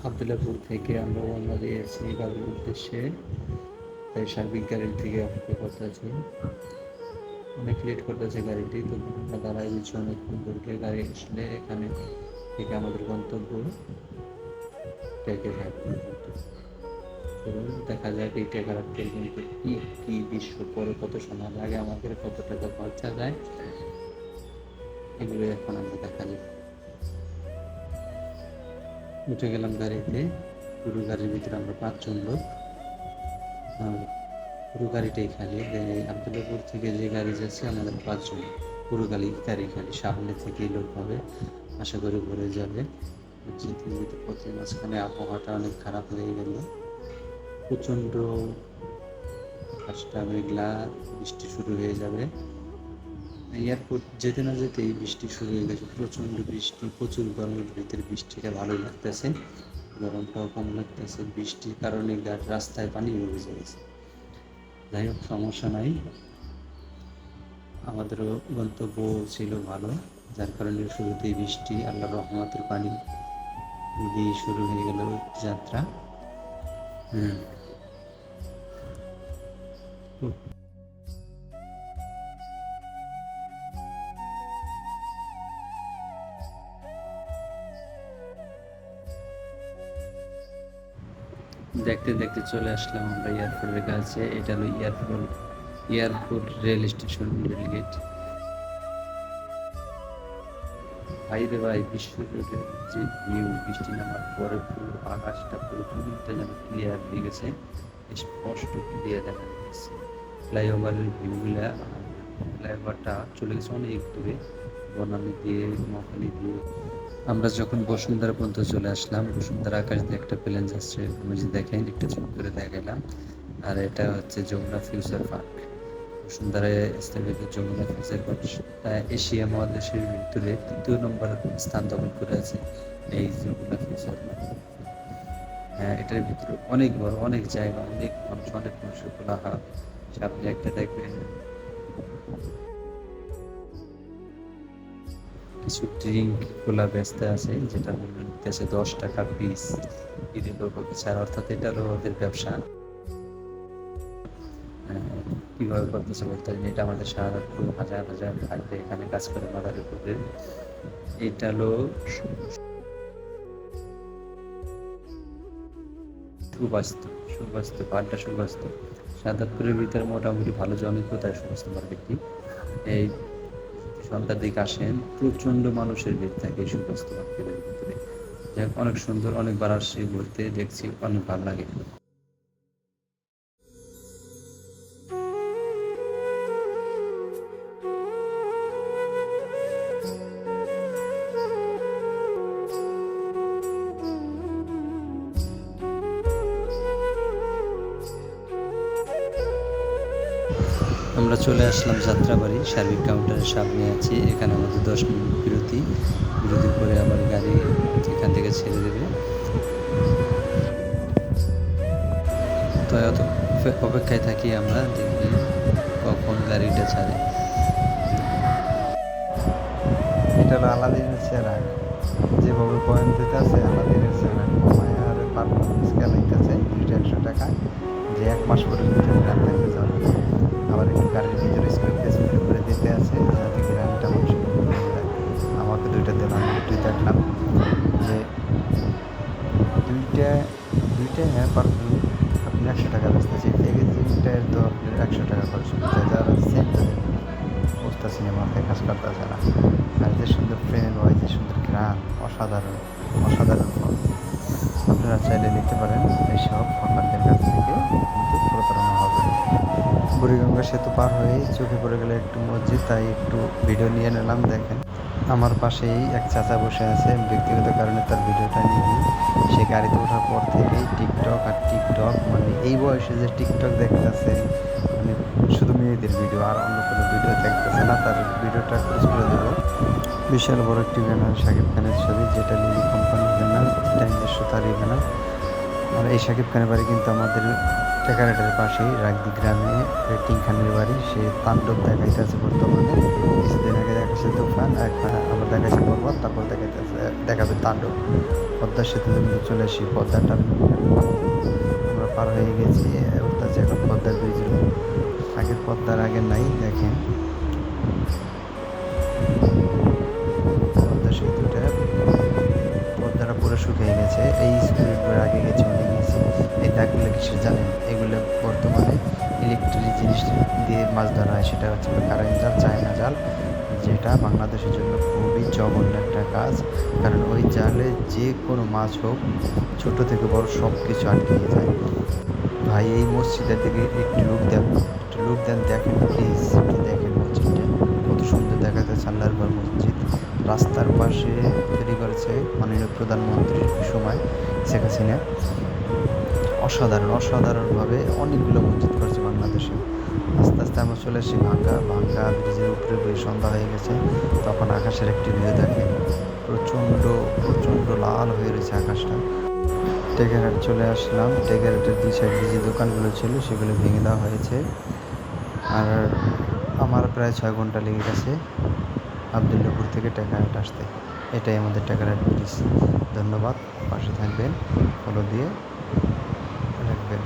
আবদুল্লাপুর থেকে আমরা রওনা দিয়েছি বাড়ির উদ্দেশ্যে। তাই সার্বিক গাড়ির থেকে অপেক্ষা করতেছি, অনেক লেট করতেছে গাড়িটি। তো আমরা দাঁড়াই দিচ্ছি অনেকক্ষণ ধরে, গাড়ি আসলে এখানে থেকে আমাদের গন্তব্য টেকেঘাট পর্যন্ত। চলুন দেখা যাক এই টেকেঘাট পর্যন্ত কি কি দৃশ্য, পরে কত সময় লাগে, আমাদের কত টাকা খরচা যায়, এগুলো এখন আমরা দেখা যাক। উঠে গেলাম গাড়িতে। পুরো গাড়ির ভিতরে আমরা 5 জন লোক। পুরো গাড়িটাই খালি। আবদুল্লাপুর থেকে যে গাড়ি যাচ্ছে আমাদের 5 জন। পুরো গাড়ি খালি, সামনে থেকেই লোক হবে, আশা করি ভরে যাবে। যেতে যেতে পথে মাঝখানে আবহাওয়াটা অনেক খারাপ হয়ে গেল, প্রচণ্ড আকাশটা মেঘলা, বৃষ্টি শুরু হয়ে যাবে। এয়ারপোর্ট যেতে না যেতেই বৃষ্টি শুরু হয়ে গেছে, প্রচণ্ড বৃষ্টি, প্রচুর গরমের ভিতরে বৃষ্টিটা ভালোই লাগতেছে, গরমটাও কম লাগতেছে। বৃষ্টির কারণে রাস্তায় পানি ভিজে গেছে। যাই হোক, সমস্যা নাই, আমাদেরও গন্তব্য ছিল ভালো, যার কারণে শুরুতেই বৃষ্টি, আল্লাহর রহমতের পানি দিয়ে শুরু হয়ে গেল যাত্রা। দেখতে দেখতে চলে আসলাম আমরা এয়ারপোর্টের কাছে। এটা হলো airport rail station, rail gate. ভাই রে ভাই, বিশ্ব রোডের যে ভিউ, বৃষ্টি নামার পরে পুরো আকাশটা পুরো চুলটা যেন ক্লিয়ার হয়ে গেছে, স্পষ্ট ক্লিয়ার দেখা যাচ্ছে। ফ্লাইওভারের ভিউগুলা, ফ্লাইওভারটা চলে গেছে অনেক দূরে, বনানী দিয়ে, মহাখালী দিয়ে। আমরা যখন বসুন্ধরা পর্যন্ত চলে আসলাম, বসুন্ধরা আকাশ দিয়ে একটা প্লেন যাচ্ছে, আমি যে দেখেন একটু ছোট করে দেখালাম। আর এটা হচ্ছে যমুনা ফিউচার পার্ক। বসুন্ধরায় স্থাপিত যমুনা ফিউচার পার্ক এশিয়া মহাদেশের ভিতরে 3য় নম্বর স্থান দখল করে আছে এই যমুনা ফিউচার পার্ক। হ্যাঁ, এটার ভিতরে অনেক বড়, অনেক জায়গা, অনেক মানুষের কোলাহল। সামনে একটা দেখবেন কিছু ড্রিঙ্ক খোলা ব্যস্ত আছে, যেটা মূল্য নিতেছে 10 টাকা পিস, ছাড়, অর্থাৎ এটা হলো ওদের ব্যবসা। কিভাবে করতেছে বলতে পারি, এটা আমাদের সারাদিন হাজার হাজার ভাই এখানে কাজ করে মাদার উপরে। এটা হলো সুবাস্তু পাড্ডা সুবাস্তু। সাদাতপুরের ভিতরে মোটামুটি ভালো জনপ্রিয়তার সুবাস্তু মার্কেটটি। এই সন্ধ্যার দিকে আসেন, প্রচণ্ড মানুষের ভিড় থাকে এই সুবাস্তু মার্কেটের ভিতরে। যাই অনেক সুন্দর, অনেকবার আসছি ঘুরতে, দেখছি অনেক ভালো লাগে। আমরা চলে আসলাম যাত্রাবাড়ি, সার্বিক কাউন্টারের সামনে আছি। এখানে আমাদের 10 মিনিট বিরতির পরে আমার গাড়ি এখান থেকে ছেড়ে দেবে। তো এত অপেক্ষায় থাকি আমরা, দেখি কখন গাড়িটা ছাড়ে। এটা হলো আলাদিনের চেরাগ, যেভাবে পয়েন্ট দিতে আছে আলাদিনের চেরাগ, মায়ার পারফরমেন্স খেলাইতেছে 200 টাকা, যে 1 মাস পর্যন্ত গ্রাম থাকতে যাবে। আবার একটু গাড়ির ভিতরে স্পিড করে দিতে আছে, যাতে গ্রামটা মানুষের আমাকে 2টা দিলাম, 2টি দেখলাম যে দুইটা হ্যাঁ পারফিউম আপনি 100 টাকা বেচতেছি, প্যাকেজিংটার তো আপনার 100 টাকা খরচ করতে, যারা সেন্টটা বুঝতেছি না, মাথায় কাজ করতেছে না। আর যে সুন্দর প্রেমের হয়, যে সুন্দর ঘ্রাণ, অসাধারণ অসাধারণ ফল। আপনারা চাইলে নিতে পারেন এইসব হকারদের কাছ থেকে, কিন্তু প্রতারণা হবে। বুড়িগঙ্গা সেতু পার হয়ে চোখে পড়ে গেলে একটু মসজিদ, তাই একটু ভিডিও নিয়ে নিলাম। দেখেন আমার পাশেই এক চাচা বসে আছে, ব্যক্তিগত কারণে তার ভিডিওটা নিয়ে। সে গাড়িতে ওঠার পর থেকেই টিকটক, মানে এই বয়সে যে টিকটক দেখতেছে, মানে শুধু মেয়েদের ভিডিও, আর অন্য কোনো ভিডিও দেখতেছে না। তার ভিডিওটা ক্লোজ করে দেবো। বিশাল বড় একটি ব্যানার, শাকিব খানের ছবি, যেটা লিলি কোম্পানির ব্যানার, এটা নিজস্ব তারই ব্যানার। আর এই শাকিব খানের বাড়ি কিন্তু আমাদের টেকারেটের পাশেই রাগদি গ্রামে টিং খানের বাড়ি। সে তাণ্ডব দেখাইতেছে বর্তমানে। কিছুদিন আগে দেখাচ্ছে তুফান, এখন আবার দেখাচ্ছে পর্বত, তারপর দেখাবে তাণ্ডব। পদ্মা সেতুতে কিন্তু চলে আসি, পদ্মাটা আমরা পার হয়ে গেছি, উঠতেছে এখন পদ্মার ব্রিজের। আগের পদ্মার আগে নাই, দেখেন পদ্মা সেতুটা, পদ্মাটা পুরো শুকিয়ে গেছে। এই স্পিড বোট আগে গেছে, অনেক গেছি। এই দাগগুলো কিসের জানেন? এগুলো বর্তমানে ইলেকট্রিক জিনিস দিয়ে মাছ ধরা হয়, সেটা হচ্ছে কারেন্ট জাল, চায়না জাল, যেটা বাংলাদেশের জন্য খুবই জঘন্য একটা কাজ। কারণ ওই জালে যে কোনো মাছ হোক, ছোট থেকে বড় সব কিছু আটকে যায়। ভাই এই মসজিদের দিকে একটু লুক দেন, একটু লুক দেন, দেখেন প্লিজ, একটু দেখেন মসজিদটা কত সুন্দর দেখা যাচ্ছে। আল্লাহর ঘর মসজিদ রাস্তার পাশে তৈরি করেছে মাননীয় প্রধানমন্ত্রীর সময় শেখ হাসিনা। অসাধারণ, অসাধারণভাবে অনেকগুলো মসজিদ করেছে বাংলাদেশে। আস্তে আস্তে আমরা চলে আসি ভাঙ্গা ব্রিজের উপরে গিয়ে সন্ধ্যা হয়ে গেছে। তখন আকাশের একটি ভিউ দেখে, প্রচণ্ড প্রচণ্ড লাল হয়ে রয়েছে আকাশটা। টেকারহাট চলে আসলাম। টেকারহাটের দুই সাইডে যে দোকানগুলো ছিল সেগুলো ভেঙে দেওয়া হয়েছে। আর আমার প্রায় 6 ঘন্টা লেগে গেছে আবদুল্লাপুর থেকে টেকারহাট আসতে। এটাই আমাদের টেকারহাট ব্রিজ। ধন্যবাদ, পাশে থাকবেন, ফলো দিয়ে রাখবেন।